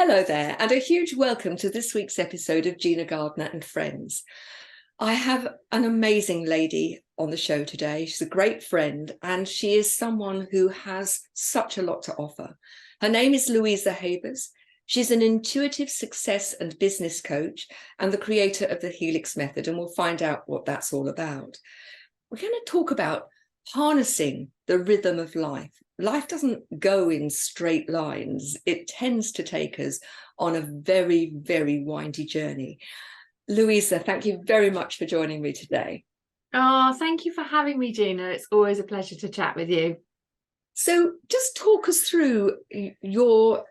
Hello there, and a huge welcome to this week's episode of Gina Gardner and Friends. I have an amazing lady on the show today. She's a great friend, and she is someone who has such a lot to offer. Her name is Louisa Havers. She's an intuitive success and business coach and the creator of the Helix Method, and we'll find out what that's all about. We're going to talk about harnessing the rhythm of life. Life doesn't go in straight lines. It tends to take us on a very, very windy journey. Louisa, thank you very much for joining me today. Oh, thank you for having me, Gina. It's always a pleasure to chat with you. So just talk us through your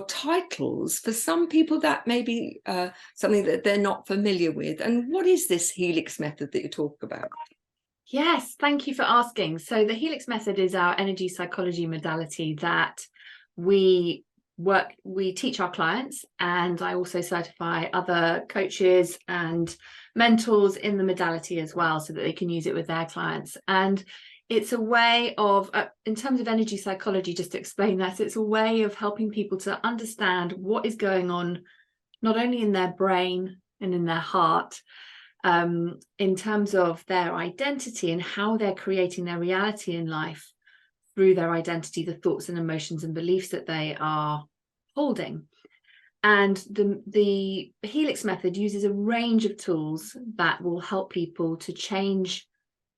titles for some people that may be something that they're not familiar with. And what is this Helix method that you talk about? Yes, thank you for asking. So the Helix Method is our energy psychology modality that we teach our clients, and I also certify other coaches and mentors in the modality as well, so that they can use it with their clients. And it's a way of, in terms of energy psychology, just to explain that, it's a way of helping people to understand what is going on, not only in their brain and in their heart, in terms of their identity and how they're creating their reality in life through their identity, the thoughts and emotions and beliefs that they are holding. And the Helix method uses a range of tools that will help people to change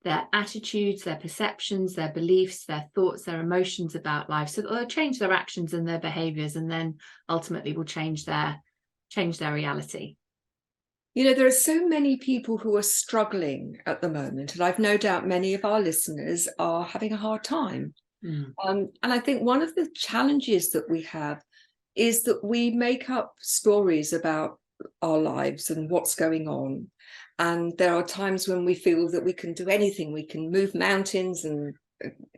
their attitudes, their perceptions, their beliefs, their thoughts, their emotions about life, so that they'll change their actions and their behaviors, and then ultimately will change their reality. You know, there are so many people who are struggling at the moment, and I've no doubt many of our listeners are having a hard time. And I think one of the challenges that we have is that we make up stories about our lives and what's going on. And there are times when we feel that we can do anything. We can move mountains, and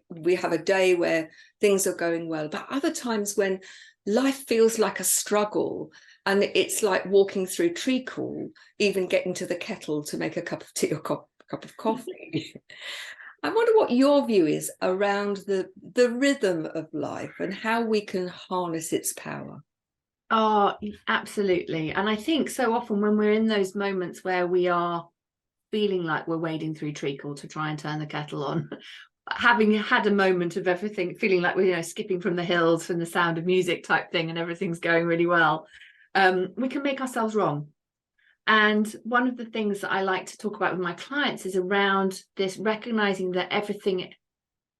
we have a day where things are going well. But other times when life feels like a struggle, and it's like walking through treacle, even getting to the kettle to make a cup of tea or cup of coffee. I wonder what your view is around the rhythm of life and how we can harness its power. Oh, absolutely. And I think so often when we're in those moments where we are feeling like we're wading through treacle to try and turn the kettle on, having had a moment of everything, feeling like we're skipping from the hills from the Sound of Music type thing, and everything's going really well, we can make ourselves wrong. And one of the things that I like to talk about with my clients is around this, recognizing that everything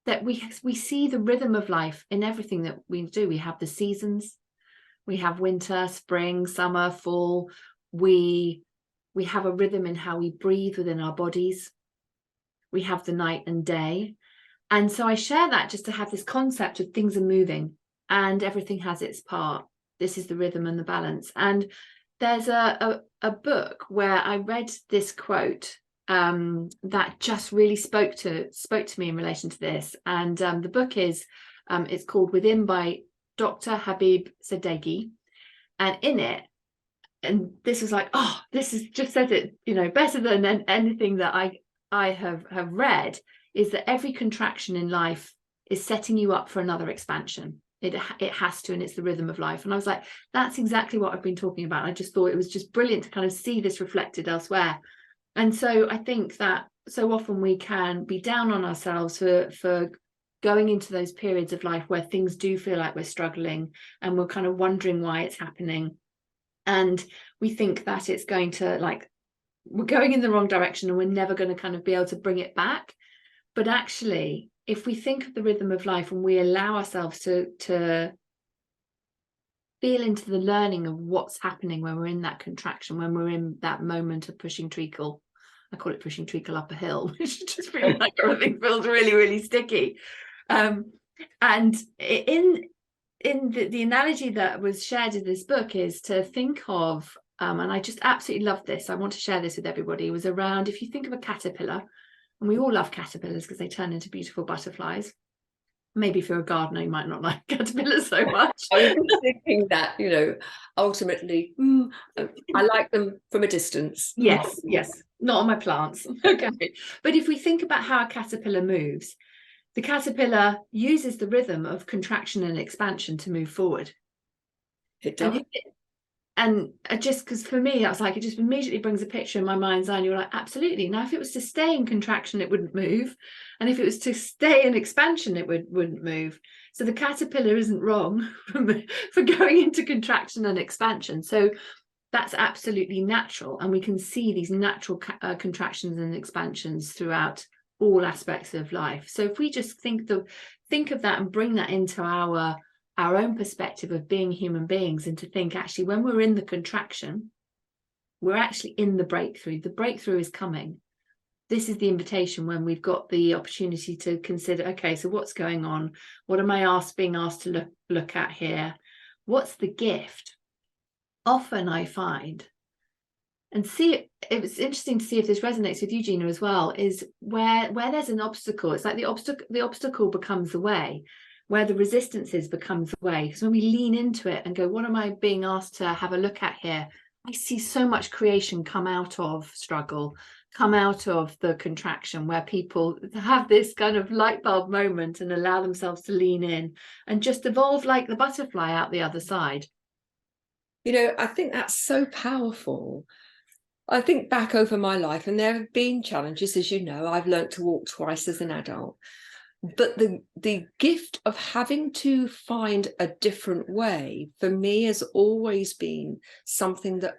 that we see the rhythm of life in everything that we do. We have the seasons, we have winter, spring, summer, fall. We have a rhythm in how we breathe within our bodies. We have the night and day. And so I share that just to have this concept of things are moving and everything has its part. This is the rhythm and the balance. And there's a book where I read this quote that just really spoke to me in relation to this. And the book is it's called Within by Dr. Habib Sadeghi. And in it, and this was like, oh, this is just said it, better than anything that I have read, is that every contraction in life is setting you up for another expansion. It has to, and it's the rhythm of life. And I was like, that's exactly what I've been talking about. I just thought it was just brilliant to kind of see this reflected elsewhere. And so I think that so often we can be down on ourselves for going into those periods of life where things do feel like we're struggling and we're kind of wondering why it's happening. And we think that it's going to, like, we're going in the wrong direction and we're never going to kind of be able to bring it back. But actually, if we think of the rhythm of life and we allow ourselves to feel into the learning of what's happening when we're in that contraction, when we're in that moment of pushing treacle, I call it pushing treacle up a hill, which just feels like everything feels really, really sticky. And in the analogy that was shared in this book is to think of, and I just absolutely love this, I want to share this with everybody, was around, if you think of a caterpillar, and we all love caterpillars because they turn into beautiful butterflies. Maybe if you're a gardener, you might not like caterpillars so much. I was thinking that, ultimately, I like them from a distance. Yes, not on my plants. Okay. But if we think about how a caterpillar moves, the caterpillar uses the rhythm of contraction and expansion to move forward. It does. And just because for me, I was like, it just immediately brings a picture in my mind's eye. And you're like, absolutely. Now, if it was to stay in contraction, it wouldn't move. And if it was to stay in expansion, it wouldn't move. So the caterpillar isn't wrong for going into contraction and expansion. So that's absolutely natural. And we can see these natural contractions and expansions throughout all aspects of life. So if we just think of that and bring that into our own perspective of being human beings, and to think actually when we're in the contraction, we're actually in the breakthrough. The breakthrough is coming. This is the invitation when we've got the opportunity to consider, okay, so what's going on? What am I being asked to look at here? What's the gift? Often I find, and see, it was interesting to see if this resonates with you, Gina, as well, is where there's an obstacle, it's like the obstacle becomes the way. Where the resistances becomes the way. Because when we lean into it and go, what am I being asked to have a look at here? I see so much creation come out of struggle, come out of the contraction, where people have this kind of light bulb moment and allow themselves to lean in and just evolve like the butterfly out the other side. You know, I think that's so powerful. I think back over my life, and there have been challenges, as you know. I've learned to walk twice as an adult. But the gift of having to find a different way for me has always been something that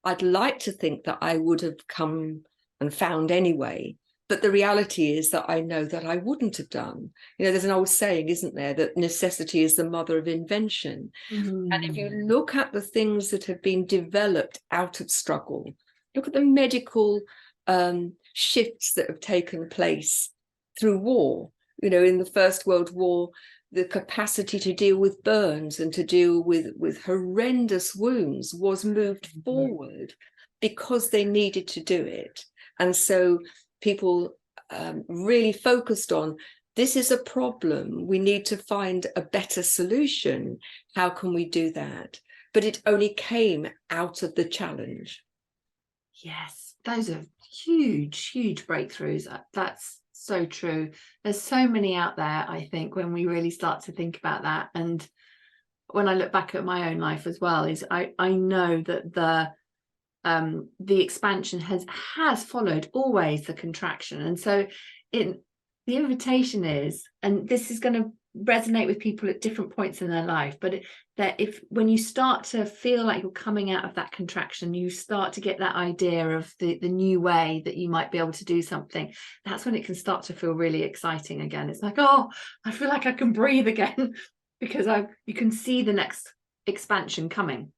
I'd like to think that I would have come and found anyway. But the reality is that I know that I wouldn't have done. You know, there's an old saying, isn't there, that necessity is the mother of invention. And if you look at the things that have been developed out of struggle, look at the medical shifts that have taken place through war. You know, in the First World War, the capacity to deal with burns and to deal with horrendous wounds was moved forward because they needed to do it. And so people really focused on, this is a problem. We need to find a better solution. How can we do that? But it only came out of the challenge. Yes, those are huge, huge breakthroughs. That's so true. There's so many out there, I think, when we really start to think about that. And when I look back at my own life as well, is I know that the expansion has followed always the contraction. And so the invitation is, and this is going to resonate with people at different points in their life, but that when you start to feel like you're coming out of that contraction, you start to get that idea of the new way that you might be able to do something. That's when it can start to feel really exciting again. It's like, oh, I feel like I can breathe again because you can see the next expansion coming.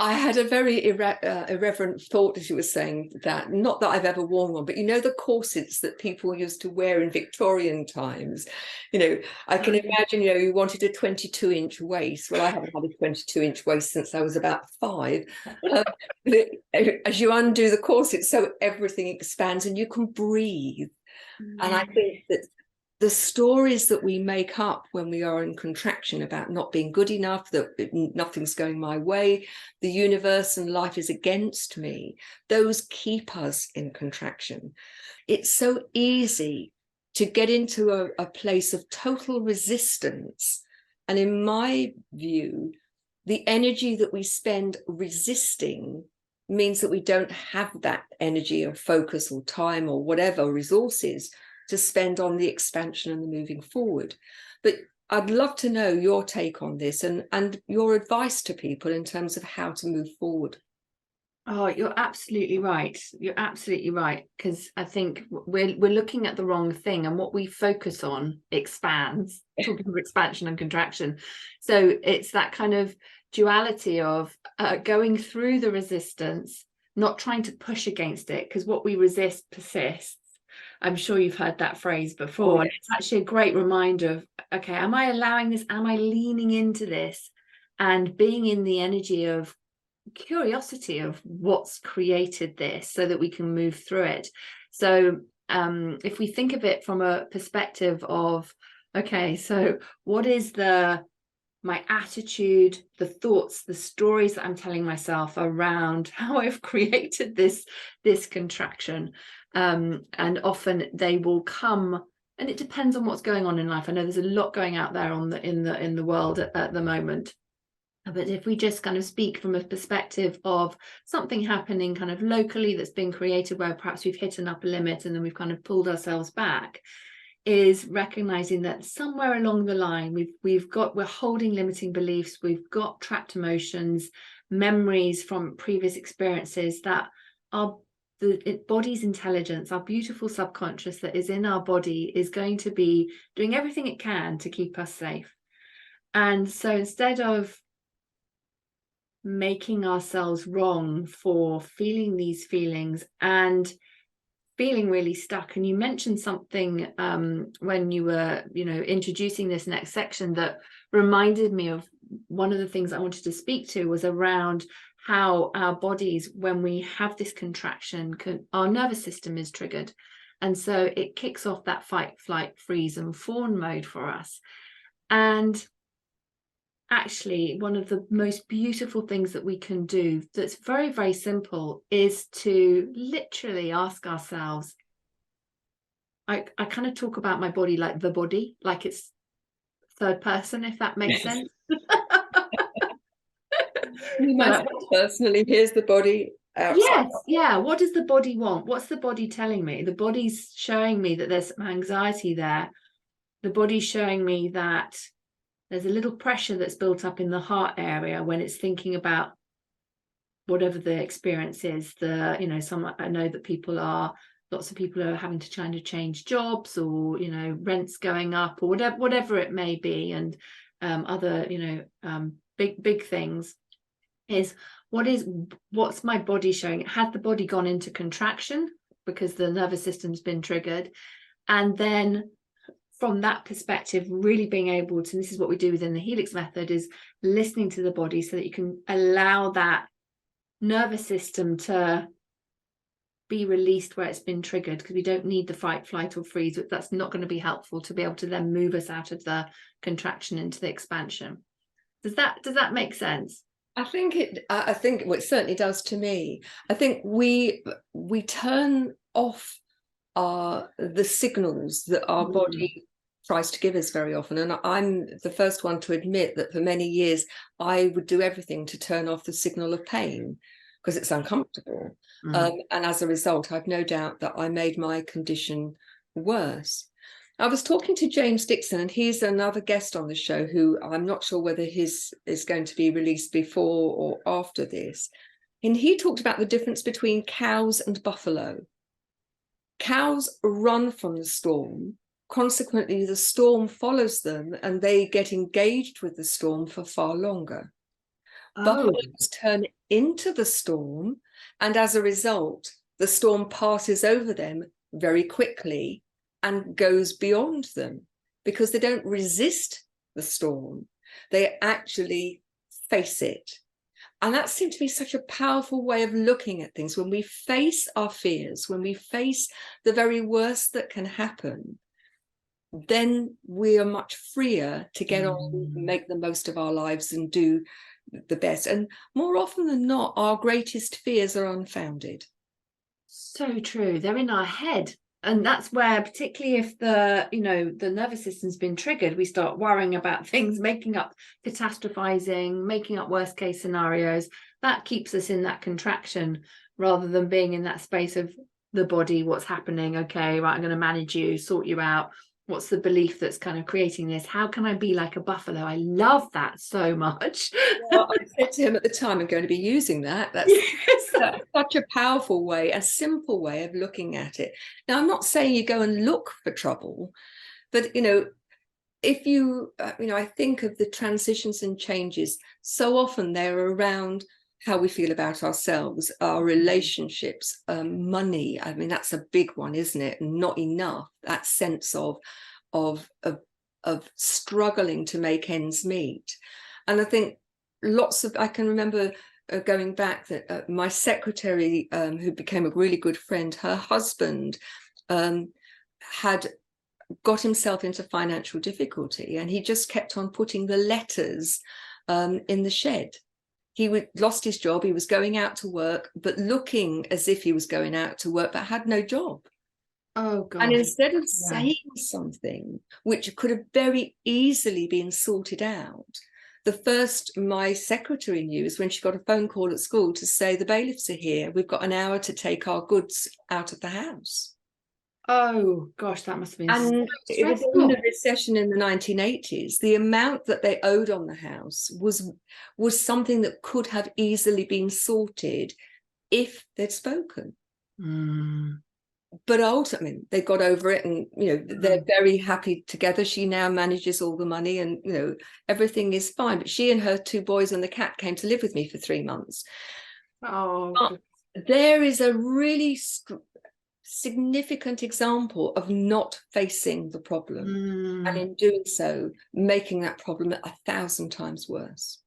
I had a very irreverent thought as you were saying that, not that I've ever worn one, but you know, the corsets that people used to wear in Victorian times, you know, I can imagine, you know, you wanted a 22-inch waist. Well, I haven't had a 22-inch waist since I was about 5. As you undo the corset, so everything expands and you can breathe. And I think that the stories that we make up when we are in contraction about not being good enough, that nothing's going my way, the universe and life is against me, those keep us in contraction. It's so easy to get into a place of total resistance. And in my view, the energy that we spend resisting means that we don't have that energy or focus or time or whatever resources to spend on the expansion and the moving forward. But I'd love to know your take on this and your advice to people in terms of how to move forward. Oh, you're absolutely right. You're absolutely right. Because I think we're looking at the wrong thing, and what we focus on expands, talking of expansion and contraction. So it's that kind of duality of going through the resistance, not trying to push against it, because what we resist persists. I'm sure you've heard that phrase before. Oh, yeah. And it's actually a great reminder of, okay, am I allowing this? Am I leaning into this and being in the energy of curiosity of what's created this so that we can move through it? So if we think of it from a perspective of, okay, so what is my attitude, the thoughts, the stories that I'm telling myself around how I've created this contraction? And often they will come, and it depends on what's going on in life. I know there's a lot going out there in the world at the moment, But if we just kind of speak from a perspective of something happening kind of locally that's been created where perhaps we've hit an upper limit and then we've kind of pulled ourselves back, is recognizing that somewhere along the line we're holding limiting beliefs, we've got trapped emotions, memories from previous experiences that are the body's intelligence, our beautiful subconscious that is in our body, is going to be doing everything it can to keep us safe. And so instead of making ourselves wrong for feeling these feelings and feeling really stuck, and you mentioned something when you were introducing this next section that reminded me of one of the things I wanted to speak to, was around how our bodies, when we have this contraction, our nervous system is triggered, and so it kicks off that fight, flight, freeze and fawn mode for us. And actually, one of the most beautiful things that we can do, that's very, very simple, is to literally ask ourselves, I kind of talk about my body like the body, like it's third person, if that makes sense. Myself personally, here's the body outside. Yes, yeah. What does the body want? What's the body telling me? The body's showing me that there's some anxiety there. The body's showing me that there's a little pressure that's built up in the heart area when it's thinking about whatever the experience is. I know that lots of people are having to try to change jobs, or rents going up, or whatever it may be, and other big things. Is what's my body showing? Has the body gone into contraction because the nervous system's been triggered? And then from that perspective, really being able to, and this is what we do within the Helix method, is listening to the body so that you can allow that nervous system to be released where it's been triggered, because we don't need the fight, flight or freeze. That's not going to be helpful to be able to then move us out of the contraction into the expansion. Does that make sense? I think well, it certainly does to me. I think we turn off the signals that our body tries to give us very often. And I'm the first one to admit that for many years, I would do everything to turn off the signal of pain because it's uncomfortable. And as a result, I've no doubt that I made my condition worse. I was talking to James Dixon, and he's another guest on the show who I'm not sure whether his is going to be released before or after this. And he talked about the difference between cows and buffalo. Cows run from the storm. Consequently, the storm follows them and they get engaged with the storm for far longer. Buffaloes turn into the storm, and as a result, the storm passes over them very quickly and goes beyond them because they don't resist the storm. They actually face it. And that seemed to be such a powerful way of looking at things. When we face our fears, when we face the very worst that can happen, then we are much freer to get on, make the most of our lives and do the best. And more often than not, our greatest fears are unfounded. So true. They're in our head. And that's where, particularly if the nervous system's been triggered, we start worrying about things, making up, catastrophizing, making up worst case scenarios. That keeps us in that contraction rather than being in that space of the body. What's happening? Okay, right, I'm going to manage you, sort you out. What's the belief that's kind of creating this? How can I be like a buffalo? I love that so much. Well, I said to him at the time, I'm going to be using that. That's such a powerful way, a simple way of looking at it. Now, I'm not saying you go and look for trouble, but, if you, I think of the transitions and changes, so often they're around how we feel about ourselves, our relationships, money. I mean, that's a big one, isn't it? Not enough, that sense of struggling to make ends meet. And I think I can remember going back that my secretary, who became a really good friend, her husband had got himself into financial difficulty, and he just kept on putting the letters in the shed. He lost his job. He was going out to work, but looking as if he was going out to work, but had no job. Oh, God. And instead of saying something which could have very easily been sorted out, the first my secretary knew is when she got a phone call at school to say the bailiffs are here. We've got an hour to take our goods out of the house. Oh gosh, that must have been so And it was in the stressful. recession in the 1980s. The amount that they owed on the house was something that could have easily been sorted if they'd spoken. But ultimately they got over it, and they're very happy together. She now manages all the money, and everything is fine. But she and her 2 boys and the cat came to live with me for 3 months. Oh, but there is a really significant example of not facing the problem, and in doing so making that problem 1,000 times worse.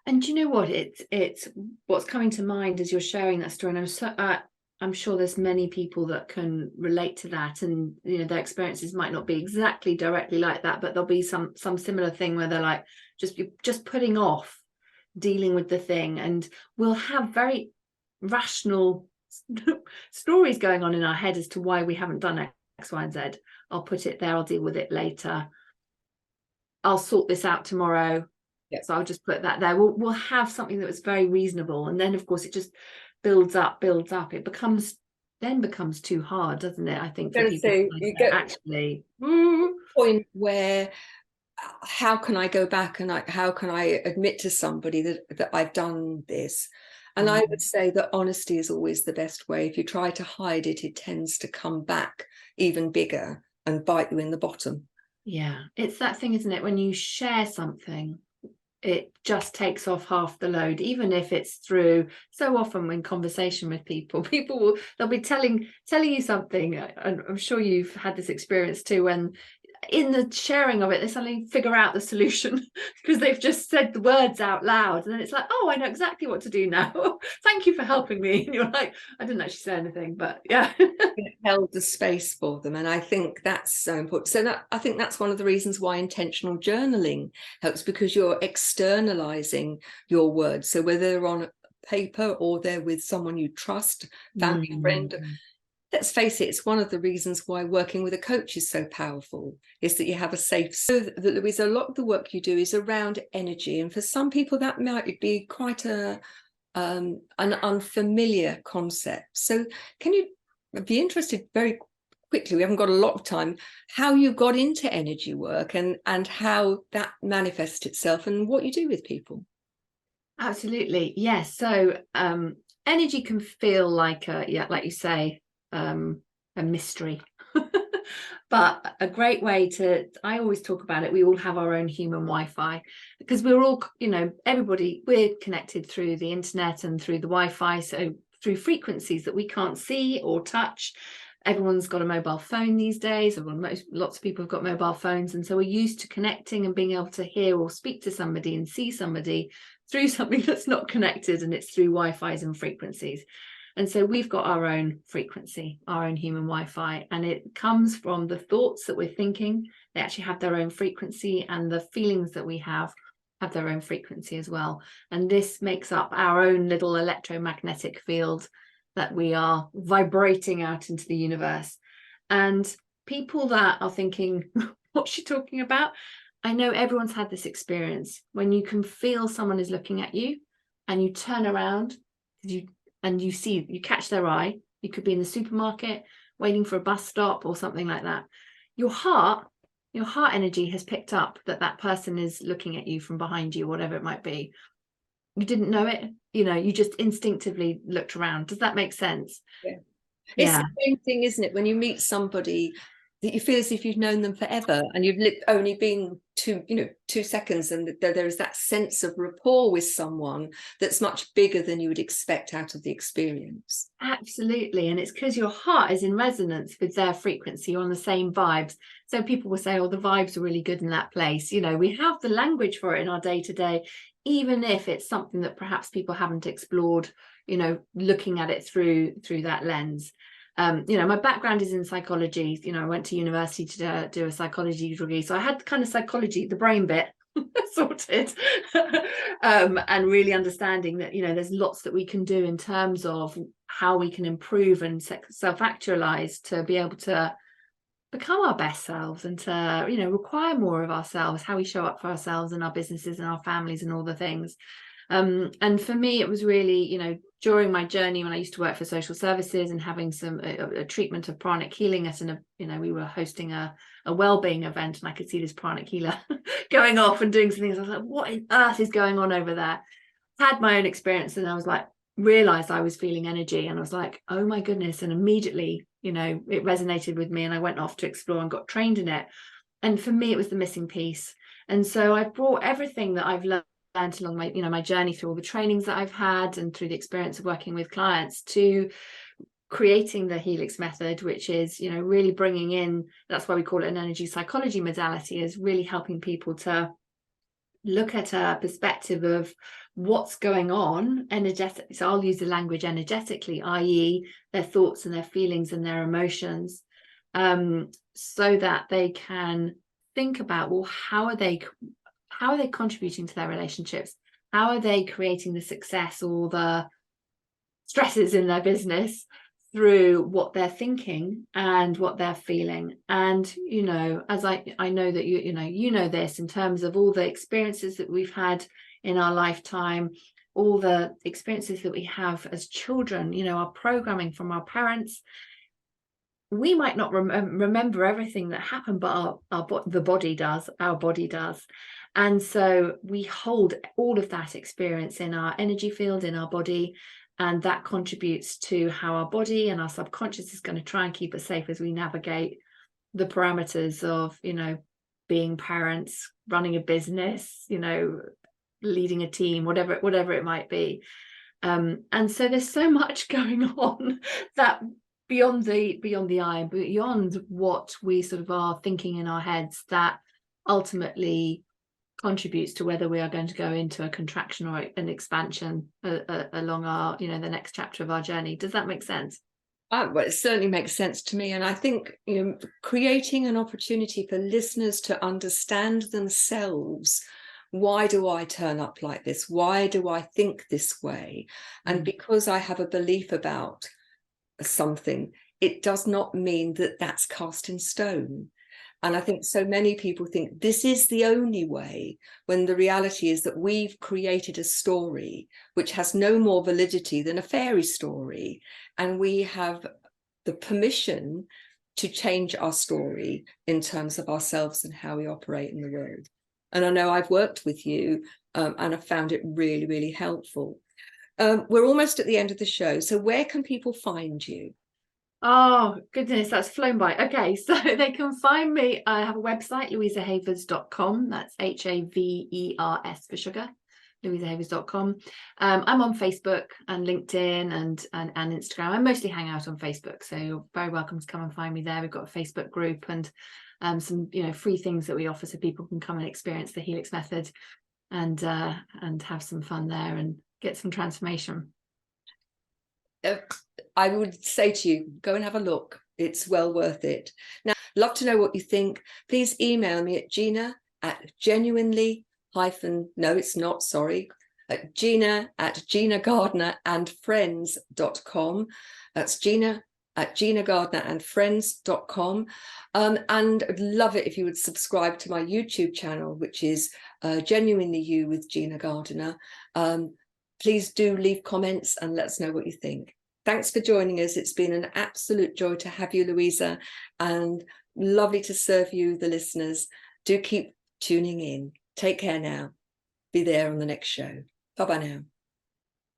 And do you know what, it's what's coming to mind as you're sharing that story, and I'm sure there's many people that can relate to that, and their experiences might not be exactly directly like that, but there'll be some similar thing where they're like just putting off dealing with the thing, and we'll have very rational stories going on in our head as to why we haven't done X, Y, and Z. I'll put it there, I'll deal with it later, I'll sort this out tomorrow. So I'll just put that there. We'll have something that was very reasonable, and then of course it just builds up. It becomes too hard, doesn't it? I think for people so you get actually point where how can I go back and how can I admit to somebody that I've done this? And I would say that honesty is always the best way. If you try to hide it, it tends to come back even bigger and bite you in the bottom. Yeah, it's that thing, isn't it? When you share something, it just takes off half the load, even if it's through, so often when conversation with people they'll be telling you something, and I'm sure you've had this experience too, when in the sharing of it they suddenly figure out the solution because they've just said the words out loud, and then it's like, oh, I know exactly what to do now. Thank you for helping me. And you're like, I didn't actually say anything, but yeah. It held the space for them, and I think that's so important. So I think that's one of the reasons why intentional journaling helps, because you're externalizing your words. So whether they're on paper or they're with someone you trust, family, friend, let's face it, it's one of the reasons why working with a coach is so powerful, is that you have a safe. So that, Louisa, a lot of the work you do is around energy, and for some people that might be quite an unfamiliar concept. So can you be interested very quickly, we haven't got a lot of time, how you got into energy work and how that manifests itself and what you do with people? Absolutely, yes. So energy can feel like like you say, a mystery. But a great way I always talk about it, we all have our own human Wi-Fi, because we're all, everybody, we're connected through the internet and through the Wi-Fi, so through frequencies that we can't see or touch. Everyone's got a mobile phone these days, lots of people have got mobile phones, and so we're used to connecting and being able to hear or speak to somebody and see somebody through something that's not connected, and it's through Wi-Fi's and frequencies. And so we've got our own frequency, our own human Wi-Fi, and it comes from the thoughts that we're thinking. They actually have their own frequency, and the feelings that we have their own frequency as well. And this makes up our own little electromagnetic field that we are vibrating out into the universe. And people that are thinking, what's she talking about? I know everyone's had this experience when you can feel someone is looking at you, and you turn around, you catch their eye. You could be in the supermarket waiting for a bus stop or something like that. Your heart energy has picked up that person is looking at you from behind you, whatever it might be. You didn't know it, you just instinctively looked around. Does that make sense? Yeah. It's the same thing, isn't it, when you meet somebody that you feel as if you've known them forever, and you've only been 2 seconds, and there is that sense of rapport with someone that's much bigger than you would expect out of the experience. Absolutely. And it's because your heart is in resonance with their frequency. You're on the same vibes. So people will say, oh, the vibes are really good in that place. We have the language for it in our day-to-day, even if it's something that perhaps people haven't explored, looking at it through that lens. My background is in psychology. I went to university to do a psychology degree, so I had kind of psychology, the brain bit, sorted, and really understanding that there's lots that we can do in terms of how we can improve and self-actualize to be able to become our best selves and to, you know, require more of ourselves, how we show up for ourselves and our businesses and our families and all the things. And for me, it was really, you know, during my journey when I used to work for social services and having a treatment of pranic healing at you know, we were hosting a well-being event, and I could see this pranic healer going off and doing some things. I was like, what on earth is going on over there? Had my own experience, and I was like, realized I was feeling energy, and I was like, oh my goodness. And immediately, you know, it resonated with me, and I went off to explore and got trained in it. And for me, it was the missing piece. And so I brought everything that I've learned along my, you know, my journey through all the trainings that I've had and through the experience of working with clients to creating the Helix method, which is, you know, really bringing in, that's why we call it an energy psychology modality, is really helping people to look at a perspective of what's going on energetically. So I'll use the language energetically, i.e. their thoughts and their feelings and their emotions, so that they can think about, well, how are they contributing to their relationships? How are they creating the success or the stresses in their business through what they're thinking and what they're feeling? And, you know, as I know that you know this, in terms of all the experiences that we've had in our lifetime, all the experiences that we have as children, you know, our programming from our parents, we might not remember everything that happened, but the body does, our body does. And so we hold all of that experience in our energy field, in our body, and that contributes to how our body and our subconscious is going to try and keep us safe as we navigate the parameters of, you know, being parents, running a business, you know, leading a team, whatever it might be. And so there's so much going on that beyond the eye, beyond what we sort of are thinking in our heads, that ultimately contributes to whether we are going to go into a contraction or an expansion along our, you know, the next chapter of our journey. Does that make sense? Well, it certainly makes sense to me. And I think, you know, creating an opportunity for listeners to understand themselves. Why do I turn up like this? Why do I think this way? And because I have a belief about something, it does not mean that that's cast in stone. And I think so many people think this is the only way, when the reality is that we've created a story which has no more validity than a fairy story. And we have the permission to change our story in terms of ourselves and how we operate in the world. And I know I've worked with you and I've found it really, really helpful. We're almost at the end of the show. So where can people find you? Oh, goodness, that's flown by. Okay, so they can find me. I have a website, louisahavers.com. That's Havers for sugar, louisahavers.com. I'm on Facebook and LinkedIn and Instagram. I mostly hang out on Facebook, so you're very welcome to come and find me there. We've got a Facebook group and some, you know, free things that we offer so people can come and experience the Helix method and have some fun there and get some transformation. I would say to you, go and have a look. It's well worth it. Now, love to know what you think. Please email me at Gina at Gina at Gina Gardner and Friends.com. That's Gina at Gina Gardner and Friends.com. And I'd love it if you would subscribe to my YouTube channel, which is Genuinely You with Gina Gardner. Please do leave comments and let us know what you think. Thanks for joining us. It's been an absolute joy to have you, Louisa, and lovely to serve you, the listeners. Do keep tuning in. Take care now. Be there on the next show. Bye-bye now.